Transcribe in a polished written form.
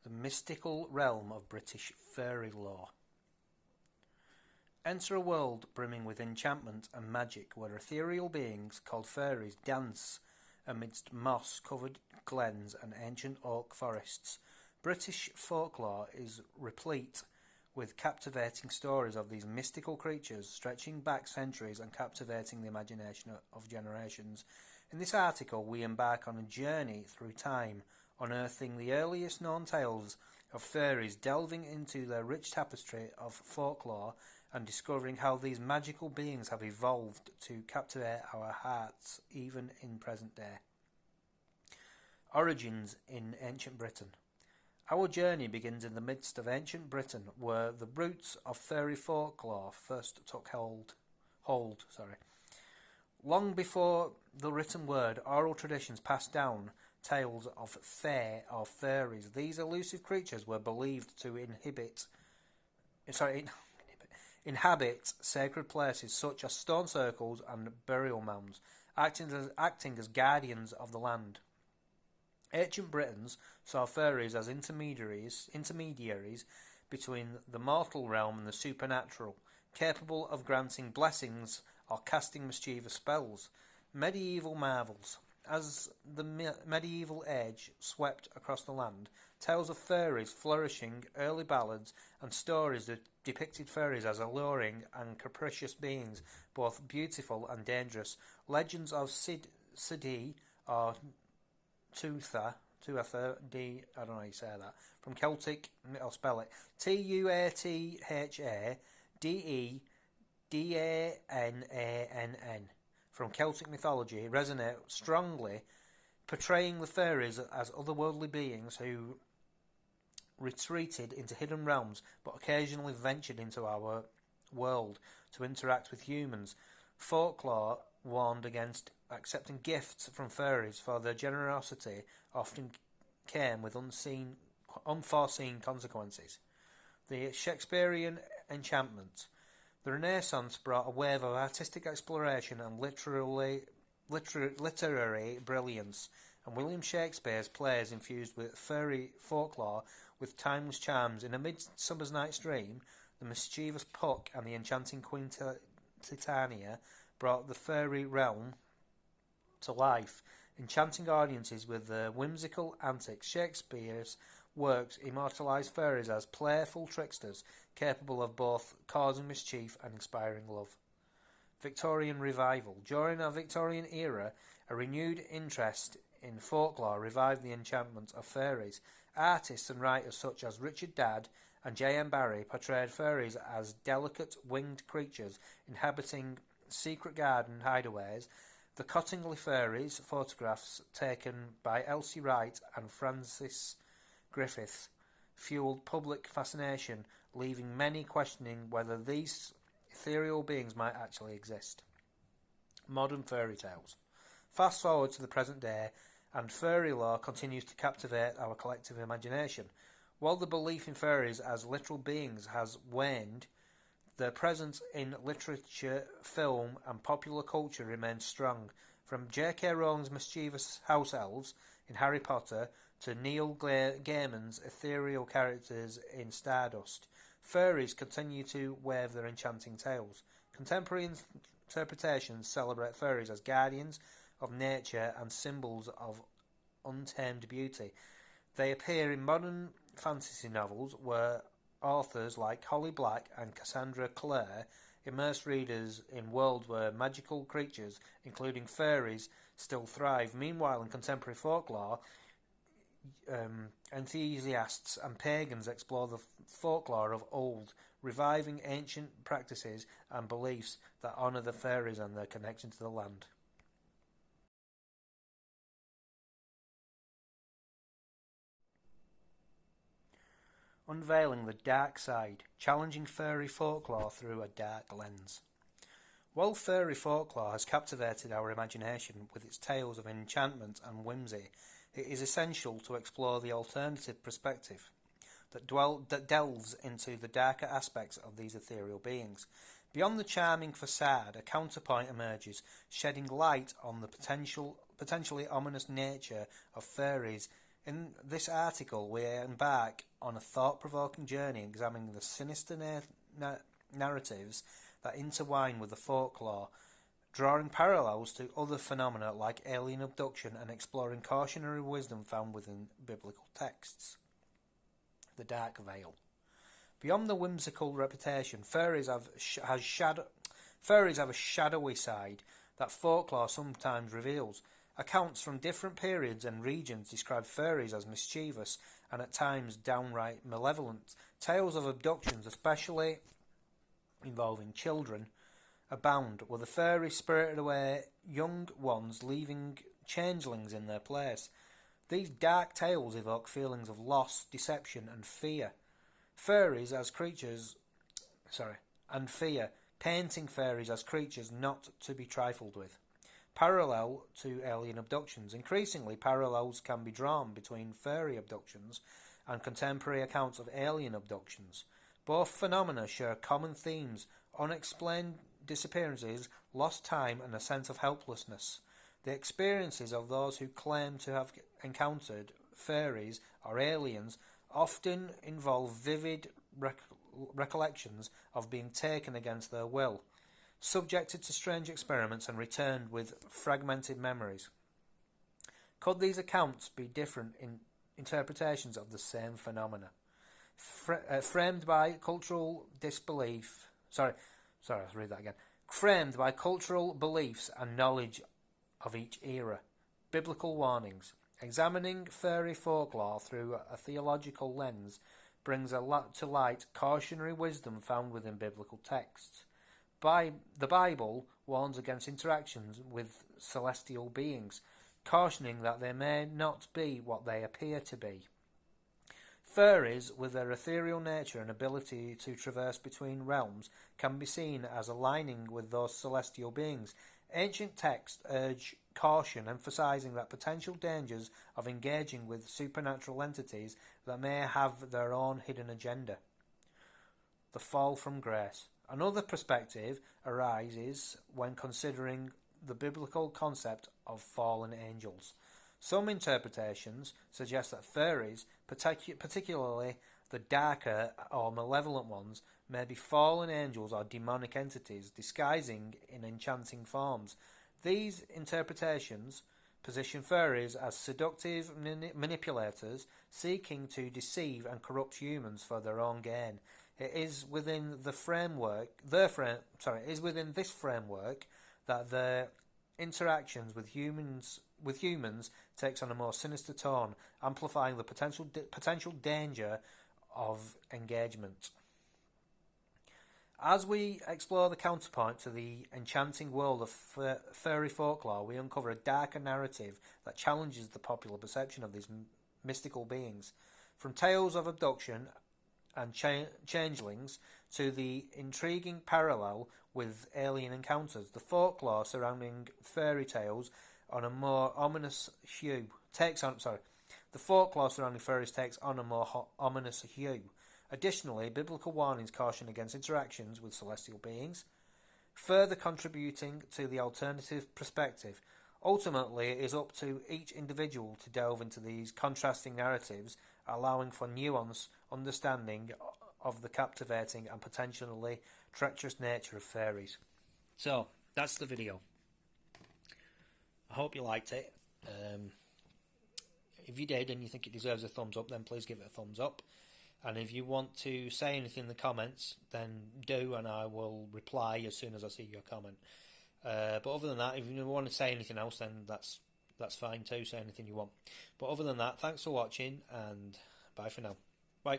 the mystical realm of British fairy lore. Enter a world brimming with enchantment and magic, where ethereal beings called fairies dance amidst moss-covered glens and ancient oak forests. British folklore is replete with captivating stories of these mystical creatures, stretching back centuries and captivating the imagination of generations. In this article, we embark on a journey through time, unearthing the earliest known tales of fairies, delving into their rich tapestry of folklore, and discovering how these magical beings have evolved to captivate our hearts even in present day. Origins in ancient Britain. Our journey begins in the midst of ancient Britain, where the roots of fairy folklore first took hold. Long before the written word, oral traditions passed down tales of fae or fairies. These elusive creatures were believed to inhabit sacred places such as stone circles and burial mounds, acting as guardians of the land. Ancient Britons saw fairies as intermediaries between the mortal realm and the supernatural, capable of granting blessings or casting mischievous spells. Medieval marvels. As the medieval age swept across the land, tales of fairies flourishing, early ballads, and stories that depicted fairies as alluring and capricious beings, both beautiful and dangerous. Legends of Sidi or Tuatha, I don't know how you say that, from Celtic, I'll spell it, Tuathadedanann, from Celtic mythology, resonate strongly, portraying the fairies as otherworldly beings who retreated into hidden realms, but occasionally ventured into our world to interact with humans. Folklore warned against accepting gifts from fairies, for their generosity often came with unforeseen consequences. The Shakespearean enchantment. The Renaissance brought a wave of artistic exploration and literary brilliance, and William Shakespeare's plays infused with fairy folklore with timeless charms. In A Midsummer Night's Dream, the mischievous Puck and the enchanting Queen Titania brought the fairy realm to life, enchanting audiences with their whimsical antics. Shakespeare's works immortalised fairies as playful tricksters, capable of both causing mischief and inspiring love. Victorian revival. During our Victorian era, a renewed interest in folklore revived the enchantment of fairies. Artists and writers such as Richard Dadd and J.M. Barrie portrayed fairies as delicate winged creatures inhabiting secret garden hideaways. The Cottingley Fairies, photographs taken by Elsie Wright and Francis Griffith, fueled public fascination, leaving many questioning whether these ethereal beings might actually exist. Modern fairy tales. Fast forward to the present day, and fairy lore continues to captivate our collective imagination. While the belief in fairies as literal beings has waned, their presence in literature, film, and popular culture remains strong. From J.K. Rowling's mischievous house elves in Harry Potter to Neil Gaiman's ethereal characters in Stardust, fairies continue to wave their enchanting tales. Contemporary interpretations celebrate fairies as guardians of nature and symbols of untamed beauty. They appear in modern fantasy novels where authors like Holly Black and Cassandra Clare immerse readers in worlds where magical creatures, including fairies, still thrive. Meanwhile, in contemporary folklore, enthusiasts and pagans explore the folklore of old, reviving ancient practices and beliefs that honour the fairies and their connection to the land. Unveiling the dark side, challenging fairy folklore through a dark lens. While fairy folklore has captivated our imagination with its tales of enchantment and whimsy, it is essential to explore the alternative perspective that delves into the darker aspects of these ethereal beings. Beyond the charming facade, a counterpoint emerges, shedding light on the potentially ominous nature of fairies In this article, we embark on a thought-provoking journey examining the sinister narratives that intertwine with the folklore, drawing parallels to other phenomena like alien abduction and exploring cautionary wisdom found within biblical texts. The Dark Veil. Beyond the whimsical reputation, fairies have a shadowy side that folklore sometimes reveals. Accounts from different periods and regions describe fairies as mischievous and at times downright malevolent. Tales of abductions, especially involving children, abound, with the fairies spirited away young ones, leaving changelings in their place. These dark tales evoke feelings of loss, deception, and fear. Fairies as creatures, painting fairies as creatures not to be trifled with. Parallel to alien abductions. Increasingly, parallels can be drawn between fairy abductions and contemporary accounts of alien abductions. Both phenomena share common themes: unexplained disappearances, lost time, and a sense of helplessness. The experiences of those who claim to have encountered fairies or aliens often involve vivid recollections of being taken against their will, subjected to strange experiments, and returned with fragmented memories. Could these accounts be different interpretations of the same phenomena? Framed by cultural disbelief... I'll read that again. Framed by cultural beliefs and knowledge of each era. Biblical warnings. Examining fairy folklore through a theological lens brings to light cautionary wisdom found within biblical texts. The Bible warns against interactions with celestial beings, cautioning that they may not be what they appear to be. Fairies, with their ethereal nature and ability to traverse between realms, can be seen as aligning with those celestial beings. Ancient texts urge caution, emphasizing that potential dangers of engaging with supernatural entities that may have their own hidden agenda. The fall from grace. Another perspective arises when considering the biblical concept of fallen angels. Some interpretations suggest that fairies, particularly the darker or malevolent ones, may be fallen angels or demonic entities disguising in enchanting forms. These interpretations position fairies as seductive manipulators seeking to deceive and corrupt humans for their own gain. It is within this framework that their interactions with humans takes on a more sinister tone, amplifying the potential danger of engagement. As we explore the counterpoint to the enchanting world of fairy folklore, we uncover a darker narrative that challenges the popular perception of these mystical beings. From tales of abduction and changelings to the intriguing parallel with alien encounters, the folklore surrounding fairy tales on a more ominous hue the folklore surrounding fairies takes on a more ominous hue. Additionally, biblical warnings caution against interactions with celestial beings, further contributing to the alternative perspective. Ultimately, it is up to each individual to delve into these contrasting narratives, allowing for nuanced understanding of the captivating and potentially treacherous nature of fairies. So, that's the video. I hope you liked it. If you did and you think it deserves a thumbs up, then please give it a thumbs up. And if you want to say anything in the comments, then do, and I will reply as soon as I see your comment. But other than that, if you want to say anything else, then that's fine too. Say anything you want. But other than that, thanks for watching, and bye for now. Bye.